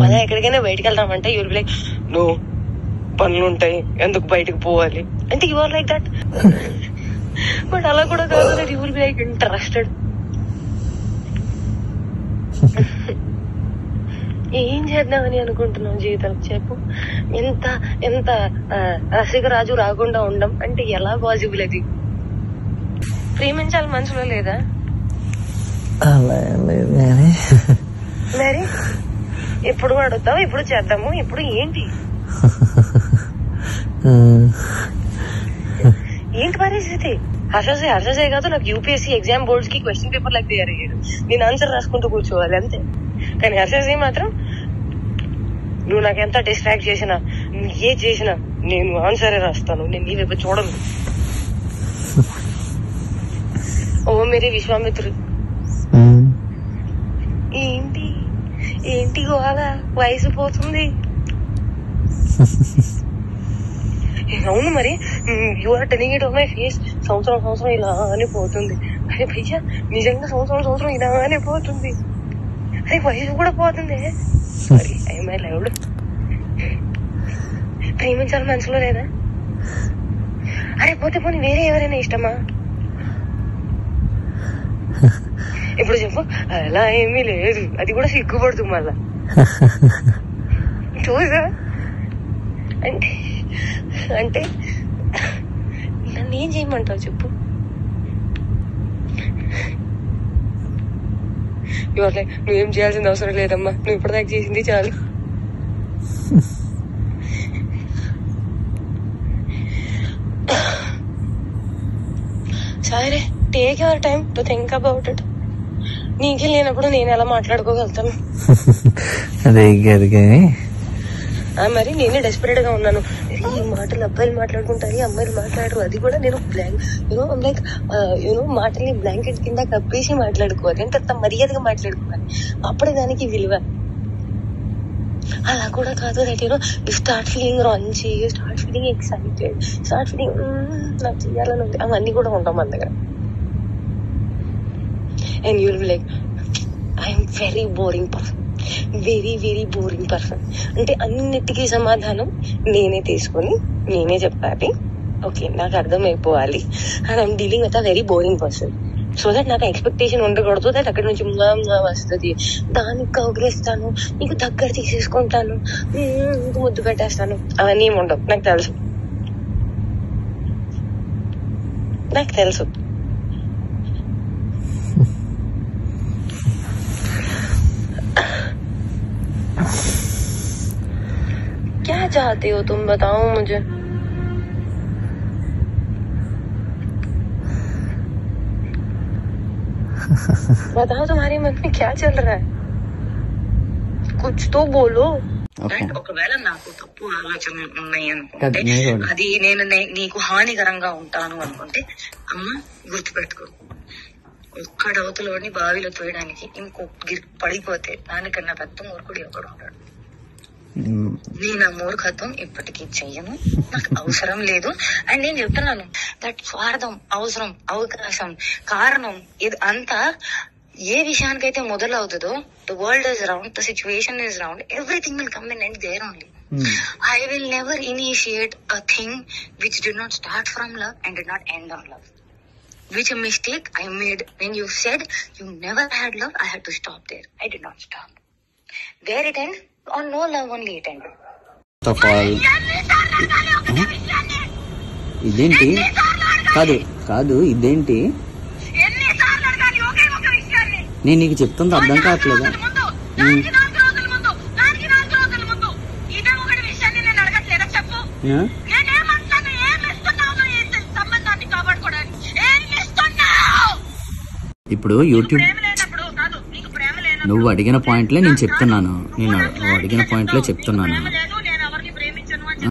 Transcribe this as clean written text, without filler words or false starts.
పద ఎక్కడికైనా బయటకు వెళ్దామంటే యూల్ బి లైక్ నో పనులు ఉంటాయి ఎందుకు బయటకు పోవాలి అంటే you are like that. But అలా కూడా కాదు, that you will be like interested. ఏం చేద్దామని అనుకుంటున్నావు జీవితం చెప్పు. ఎంత ఎంత రసికరాజు రాకుండా ఉండం అంటే ఎలా పాసిబుల్? అది ప్రేమించాలి మనసులో లేదా? మరి ఎప్పుడు అడుగుతావు, ఎప్పుడు చేద్దాము, ఇప్పుడు ఏంటి ఏంటి పరిస్థితి? హర్షసే కాదు, నాకు యూపీఎస్సీ ఎగ్జామ్ బోర్డ్స్ కి క్వశ్చన్ పేపర్ లాగా తయారు అయ్యాడు. నేను ఆన్సర్ రాసుకుంటూ కూర్చోవాలి అంతే. కానీ హర్షసే మాత్రం నువ్వు నాకు ఎంత డిస్ట్రాక్ట్ చేసినా, ఏ చేసినా నేను ఆన్సరే రాస్తాను, నేను నీ వైపు చూడను. ఓ మేరీ విశ్వామిత్రుడు. ఏంటి ఏంటి గోళ? వయసు పోతుంది. అవును మరి, you are telling it on my face. సంవత్సరం ఇలానే పోతుంది. అరే భయ్యా నిజంగా సంవత్సరం ఇలానే పోతుంది. అరే వయసు కూడా పోతుంది. Sorry I loved. ప్రేమించాలి మనసులో లేదా? అరే పోతే పోనీ వేరే ఎవరైనా ఇష్టమా? ఇప్పుడు చెప్పు. అలా ఏమీ లేదు, అది కూడా సిగ్గుపడుతుంది మళ్ళా. చూసా అంటే అంటే నన్ను ఏం చేయమంటావు చెప్పు? నువ్వేం చేయాల్సిన అవసరం లేదమ్మా, నువ్వు ఇప్పటిదాకా చేసింది చాలు. సరే, take your time to think about it. నీకే లేనప్పుడు నేను ఎలా మాట్లాడుకోగలుగుతాను? మరి నేనే డెస్పరేట్ గా ఉన్నాను. ఈ మాటలు అబ్బాయిలు మాట్లాడుకుంటారు, అమ్మాయిలు మాట్లాడరు. అది కూడా నేను లైక్ మాటల్ని బ్లాంకెట్ కింద కప్పేసి మాట్లాడుకోవాలి. అంటే అంత మర్యాదగా మాట్లాడుకోవాలి, అప్పుడే దానికి విలువ. అలా కూడా కాదు. That you start feeling raunchy, you start feeling excited, start feeling నాకు చెయ్యాలని ఉంది. అవన్నీ కూడా ఉంటాం మన దగ్గర. And you will be like I'm very boring person, very very boring person. అంటే అన్నిటికీ సమాధానం నేనే తీసుకొని నేనే చెప్పాలి. ఓకే, నాకు అర్థమైపోవాలి. And I'm dealing with a very boring person. So that నాకు ఎక్స్పెక్టేషన్ ఉండకూడదు. దట్ అక్కడి నుంచి వస్తుంది, దానికి కౌగిలిస్తాను, నీకు దగ్గర తీసేసుకుంటాను, ముద్దు పెట్టేస్తాను, అవన్నీ ఏమి ఉండవు. నాకు తెలుసు. क्या चाहते हो तुम, बताओ मुझे. बताओ तुम्हारे मन में क्या चल रहा है, कुछ तो बोलो. ఒకవేళ నాకు తప్పు ఆలోచనలు ఉన్నాయి అనుకుంటే, అది నేను నీకు హానికరంగా ఉంటాను అనుకుంటే, అమ్మ గుర్తుపెట్టుకో, ఒక్కడవతలోని బావిలో తోయడానికి ఇంకో పడిపోతే దానికన్నా పెద్ద మూర్ఖుడు ఎవడు ఉంటాడు. నేను ఆ మూర్ఖత్వం ఇప్పటికీ చెయ్యను, నాకు అవసరం లేదు. అండ్ నేను చెప్తున్నాను, దట్ స్వార్థం, అవసరం, అవకాశం, కారణం, ఇది అంతా ఏ విషయానికైతే మొదలవుతుందో, the world is round, the situation is round, everything will come in and there only. I will never initiate a thing which did not start from love and did not end on love. Which a mistake I made when you said you never had love, I had to stop there. I did not stop. Where it ends? On no love only it ended. ఇదేంటి? కాదు ఇదేంటి? నేను నీకు చెప్తుంది అర్థం కావట్లేదా? ఇప్పుడు YouTube నువ్వు అడిగిన పాయింట్లే నేను చెప్తున్నాను.